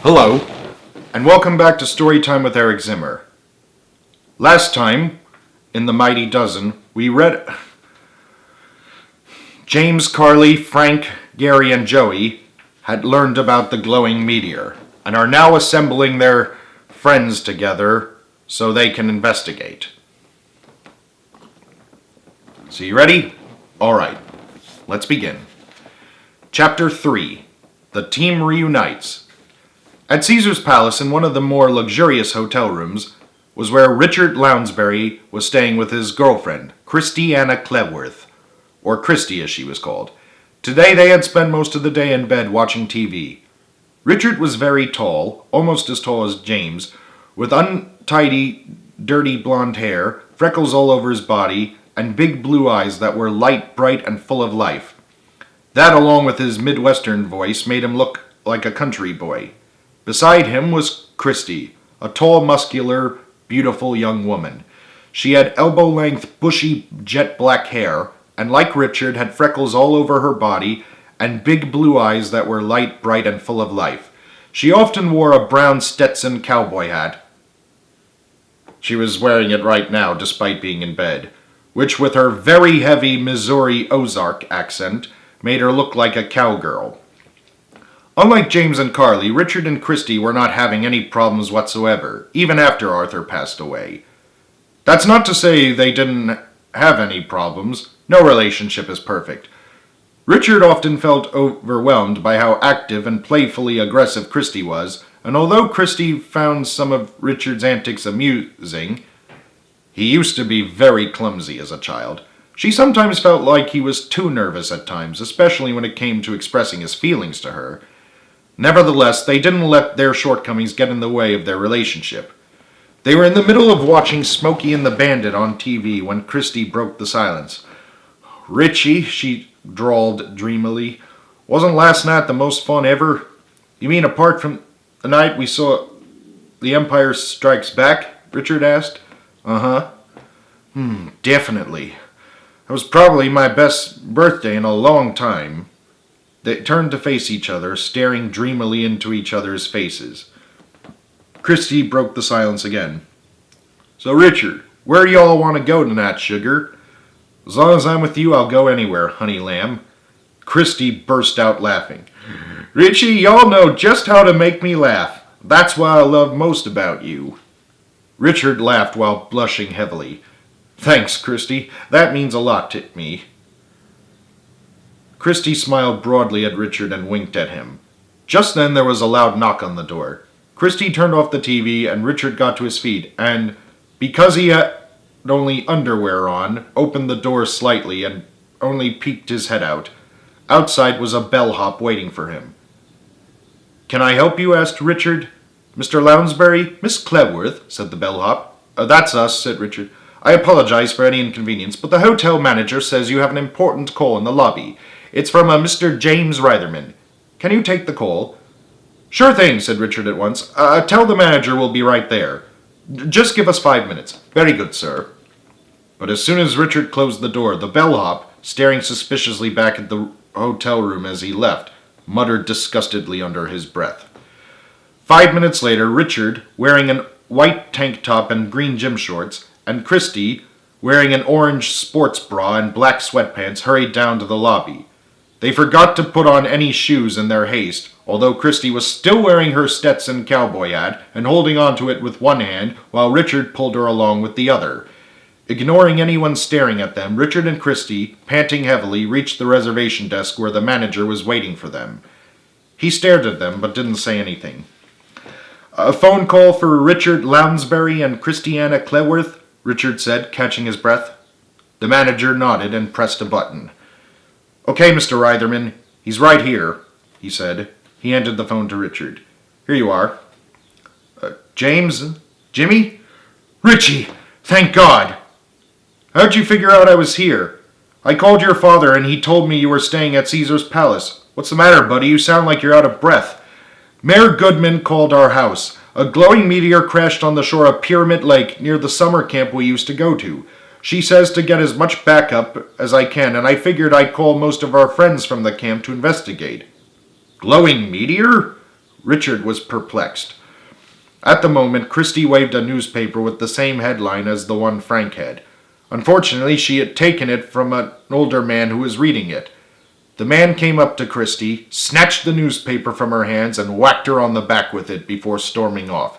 Hello, and welcome back to StoryTime with Eric Zimmer. Last time, in the Mighty Dozen, we read James, Carly, Frank, Gary, and Joey had learned about the glowing meteor and are now assembling their friends together so they can investigate. So you ready? Alright, let's begin. Chapter 3. The Team Reunites. At Caesar's Palace, in one of the more luxurious hotel rooms, was where Richard Lounsbury was staying with his girlfriend, Christiana Cleworth, or Christy as she was called. Today they had spent most of the day in bed watching TV. Richard was very tall, almost as tall as James, with untidy, dirty blonde hair, freckles all over his body, and big blue eyes that were light, bright, and full of life. That, along with his Midwestern voice, made him look like a country boy. Beside him was Christy, a tall, muscular, beautiful young woman. She had elbow-length, bushy, jet-black hair, and like Richard, had freckles all over her body and big blue eyes that were light, bright, and full of life. She often wore a brown Stetson cowboy hat. She was wearing it right now, despite being in bed, which, with her very heavy Missouri Ozark accent, made her look like a cowgirl. Unlike James and Carly, Richard and Christy were not having any problems whatsoever, even after Arthur passed away. That's not to say they didn't have any problems. No relationship is perfect. Richard often felt overwhelmed by how active and playfully aggressive Christy was, and although Christy found some of Richard's antics amusing, he used to be very clumsy as a child. She sometimes felt like he was too nervous at times, especially when it came to expressing his feelings to her. Nevertheless, they didn't let their shortcomings get in the way of their relationship. They were in the middle of watching Smokey and the Bandit on TV when Christy broke the silence. "Richie," she drawled dreamily, "wasn't last night the most fun ever? You mean apart from the night we saw The Empire Strikes Back?" Richard asked. "Uh-huh." Definitely. It was probably my best birthday in a long time." They turned to face each other, staring dreamily into each other's faces. Christy broke the silence again. "So, Richard, where y'all want to go tonight, sugar?" "As long as I'm with you, I'll go anywhere, honey lamb." Christy burst out laughing. "Richie, y'all know just how to make me laugh. That's what I love most about you." Richard laughed while blushing heavily. "Thanks, Christy. That means a lot to me." Christy smiled broadly at Richard and winked at him. Just then there was a loud knock on the door. Christy turned off the TV and Richard got to his feet and, because he had only underwear on, opened the door slightly and only peeked his head out. Outside was a bellhop waiting for him. "Can I help you?" asked Richard. "Mr. Lounsbury?" "Miss Cleworth," said the bellhop. "That's us," said Richard. "I apologize for any inconvenience, but the hotel manager says you have an important call in the lobby. It's from a Mr. James Reitherman. Can you take the call?" "Sure thing," said Richard at once. Tell the manager we'll be right there. Just give us 5 minutes." "Very good, sir." But as soon as Richard closed the door, the bellhop, staring suspiciously back at the hotel room as he left, muttered disgustedly under his breath. 5 minutes later, Richard, wearing a white tank top and green gym shorts, and Christy, wearing an orange sports bra and black sweatpants, hurried down to the lobby. They forgot to put on any shoes in their haste, although Christy was still wearing her Stetson cowboy hat and holding onto it with one hand while Richard pulled her along with the other. Ignoring anyone staring at them, Richard and Christy, panting heavily, reached the reservation desk where the manager was waiting for them. He stared at them but didn't say anything. "A phone call for Richard Lounsbury and Christiana Cleworth," Richard said, catching his breath. The manager nodded and pressed a button. "Okay, Mr. Reitherman, he's right here," he said. He handed the phone to Richard. "Here you are." "James? Jimmy?" "Richie! Thank God!" "How'd you figure out I was here?" "I called your father and he told me you were staying at Caesar's Palace. What's the matter, buddy? You sound like you're out of breath." "Mayor Goodman called our house. A glowing meteor crashed on the shore of Pyramid Lake near the summer camp we used to go to. She says to get as much backup as I can, and I figured I'd call most of our friends from the camp to investigate." "Glowing meteor?" Richard was perplexed. At the moment, Christy waved a newspaper with the same headline as the one Frank had. Unfortunately, she had taken it from an older man who was reading it. The man came up to Christy, snatched the newspaper from her hands, and whacked her on the back with it before storming off.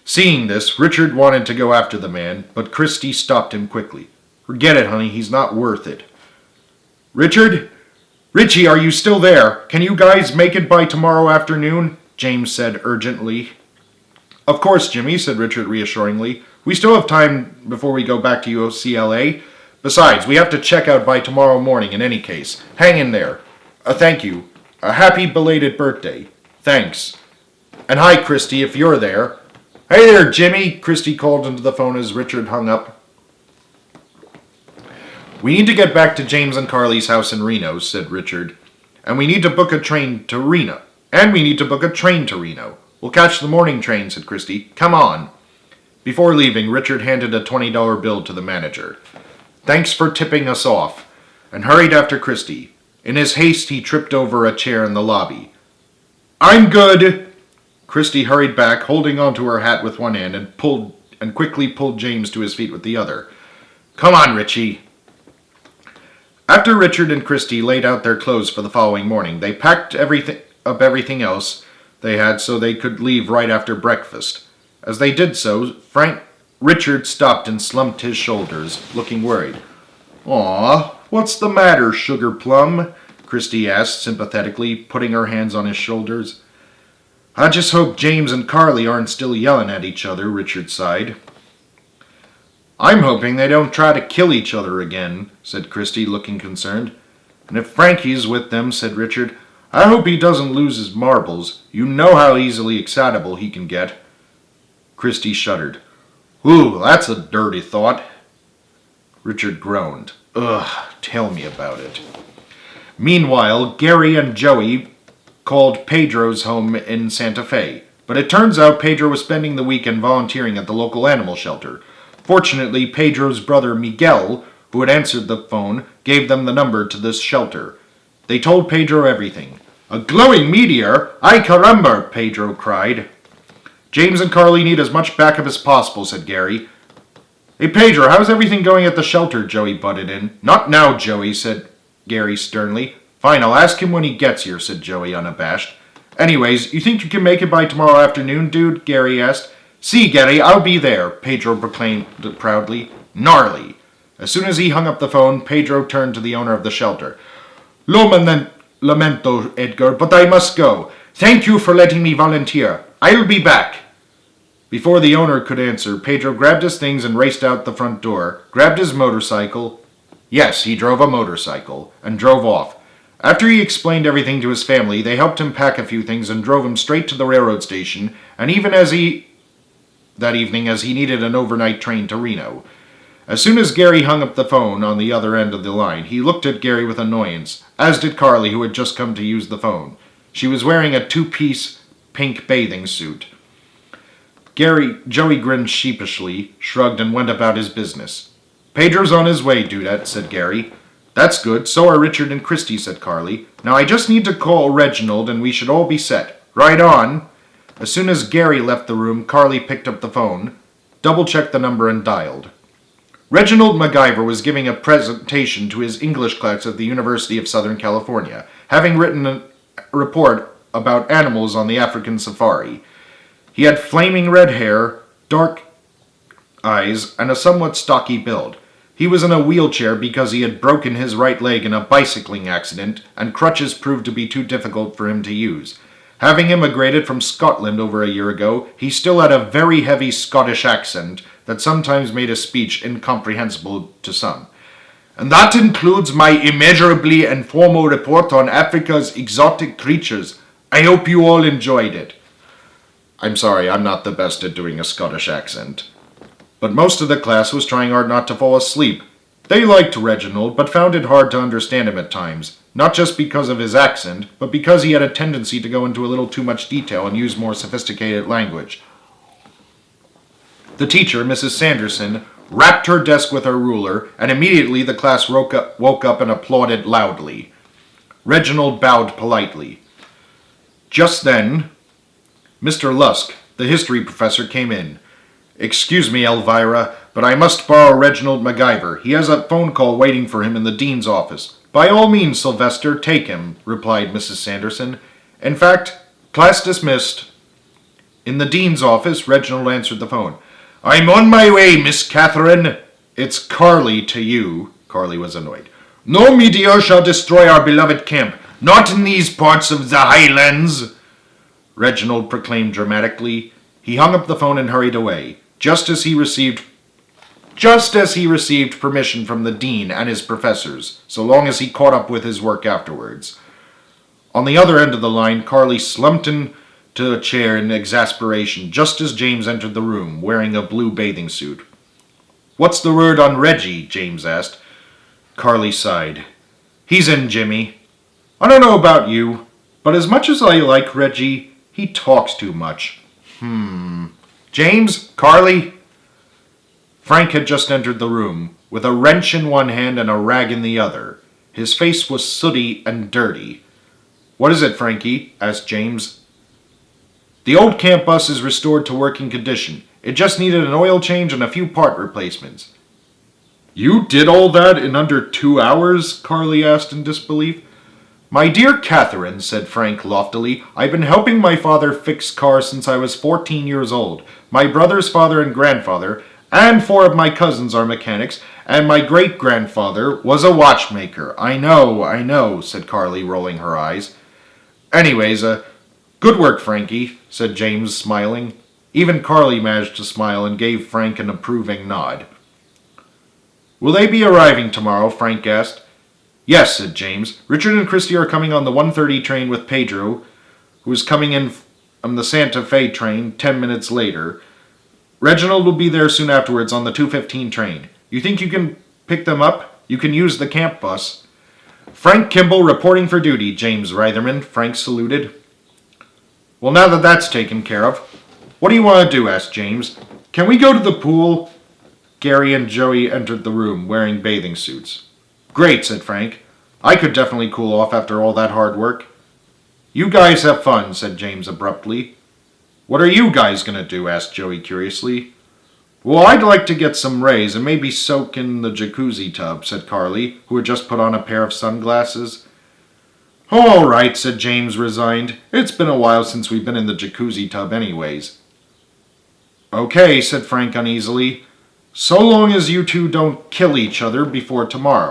Seeing this, Richard wanted to go after the man, but Christy stopped him quickly. "Forget it, honey. He's not worth it." "Richard? Richie, are you still there? Can you guys make it by tomorrow afternoon?" James said urgently. "Of course, Jimmy," said Richard reassuringly. "We still have time before we go back to UCLA. Besides, we have to check out by tomorrow morning in any case. Hang in there. Thank you. A happy belated birthday. Thanks. And hi, Christy, if you're there." "Hey there, Jimmy," Christy called into the phone as Richard hung up. "We need to get back to James and Carly's house in Reno," said Richard. "And we need to book a train to Reno. We'll catch the morning train," said Christy. "Come on." Before leaving, Richard handed a $20 bill to the manager. "Thanks for tipping us off," and hurried after Christy. In his haste, he tripped over a chair in the lobby. "I'm good." Christy hurried back, holding onto her hat with one hand, and quickly pulled James to his feet with the other. "Come on, Richie." After Richard and Christy laid out their clothes for the following morning, they packed everything else they had so they could leave right after breakfast. As they did so, Richard stopped and slumped his shoulders, looking worried. "Aw, what's the matter, Sugar Plum?" Christy asked sympathetically, putting her hands on his shoulders. "I just hope James and Carly aren't still yelling at each other," Richard sighed. "I'm hoping they don't try to kill each other again," said Christy, looking concerned. "And if Frankie's with them," said Richard, "I hope he doesn't lose his marbles. You know how easily excitable he can get." Christy shuddered. "Ooh, that's a dirty thought." Richard groaned. "Ugh, tell me about it." Meanwhile, Gary and Joey called Pedro's home in Santa Fe, but it turns out Pedro was spending the weekend volunteering at the local animal shelter. Fortunately, Pedro's brother Miguel, who had answered the phone, gave them the number to this shelter. They told Pedro everything. "A glowing meteor? Ay caramba!" Pedro cried. "James and Carly need as much backup as possible," said Gary. "Hey, Pedro, how's everything going at the shelter?" Joey butted in. "Not now, Joey," said Gary sternly. "Fine, I'll ask him when he gets here," said Joey, unabashed. "Anyways, you think you can make it by tomorrow afternoon, dude?" Gary asked. "See, Gary, I'll be there," Pedro proclaimed proudly. "Gnarly." As soon as he hung up the phone, Pedro turned to the owner of the shelter. Lamento, Edgar, but I must go. Thank you for letting me volunteer. I'll be back." Before the owner could answer, Pedro grabbed his things and raced out the front door, grabbed his motorcycle. Yes, he drove a motorcycle, and drove off. After he explained everything to his family, they helped him pack a few things and drove him straight to the railroad station, and even that evening as he needed an overnight train to Reno. As soon as Gary hung up the phone on the other end of the line, he looked at Gary with annoyance, as did Carly, who had just come to use the phone. She was wearing a two-piece pink bathing suit. Joey grinned sheepishly, shrugged, and went about his business. "Pedro's on his way, Dudette," said Gary. "That's good. So are Richard and Christy," said Carly. "Now I just need to call Reginald, and we should all be set. Right on." As soon as Gary left the room, Carly picked up the phone, double-checked the number, and dialed. Reginald MacGyver was giving a presentation to his English class at the University of Southern California, having written a report about animals on the African safari. He had flaming red hair, dark eyes, and a somewhat stocky build. He was in a wheelchair because he had broken his right leg in a bicycling accident, and crutches proved to be too difficult for him to use. Having immigrated from Scotland over a year ago, he still had a very heavy Scottish accent that sometimes made his speech incomprehensible to some. "And that includes my immeasurably informal report on Africa's exotic creatures. I hope you all enjoyed it." I'm sorry, I'm not the best at doing a Scottish accent. But most of the class was trying hard not to fall asleep. They liked Reginald, but found it hard to understand him at times, not just because of his accent, but because he had a tendency to go into a little too much detail and use more sophisticated language. The teacher, Mrs. Sanderson, rapped her desk with her ruler, and immediately the class woke up and applauded loudly. Reginald bowed politely. Just then, Mr. Lusk, the history professor, came in. "Excuse me, Elvira, but I must borrow Reginald MacGyver. He has a phone call waiting for him in the dean's office." "By all means, Sylvester, take him," replied Mrs. Sanderson. "In fact, class dismissed." In the dean's office, Reginald answered the phone. "I'm on my way, Miss Catherine." "It's Carly to you." Carly was annoyed. "No meteor shall destroy our beloved camp. Not in these parts of the Highlands," Reginald proclaimed dramatically. He hung up the phone and hurried away, just as he received permission from the dean and his professors, so long as he caught up with his work afterwards. On the other end of the line, Carly slumped into a chair in exasperation just as James entered the room, wearing a blue bathing suit. "What's the word on Reggie?" James asked. Carly sighed. "He's in, Jimmy. I don't know about you, but as much as I like Reggie, he talks too much." "James? Carly?" Frank had just entered the room, with a wrench in one hand and a rag in the other. His face was sooty and dirty. "What is it, Frankie?" asked James. "The old camp bus is restored to working condition. It just needed an oil change and a few part replacements." "You did all that in under 2 hours?" Carly asked in disbelief. "My dear Catherine," said Frank loftily, "I've been helping my father fix cars since I was 14 years old. My brother's father and grandfather, and 4 of my cousins are mechanics, and my great-grandfather was a watchmaker." I know, said Carly, rolling her eyes. "Anyways, good work, Frankie," said James, smiling. Even Carly managed to smile and gave Frank an approving nod. "Will they be arriving tomorrow?" Frank asked. "Yes," said James. "Richard and Christy are coming on the 1:30 train with Pedro, who is coming in from the Santa Fe train 10 minutes later. Reginald will be there soon afterwards on the 2:15 train. You think you can pick them up? You can use the camp bus." "Frank Kimball reporting for duty, James Reitherman," Frank saluted. "Well, now that that's taken care of, what do you want to do?" asked James. "Can we go to the pool?" Gary and Joey entered the room, wearing bathing suits. "Great," said Frank. "I could definitely cool off after all that hard work." "You guys have fun," said James abruptly. "What are you guys going to do?" asked Joey curiously. "Well, I'd like to get some rays and maybe soak in the jacuzzi tub," said Carly, who had just put on a pair of sunglasses. "Oh, all right," said James, resigned. "It's been a while since we've been in the jacuzzi tub anyways." "Okay," said Frank uneasily. "So long as you two don't kill each other before tomorrow."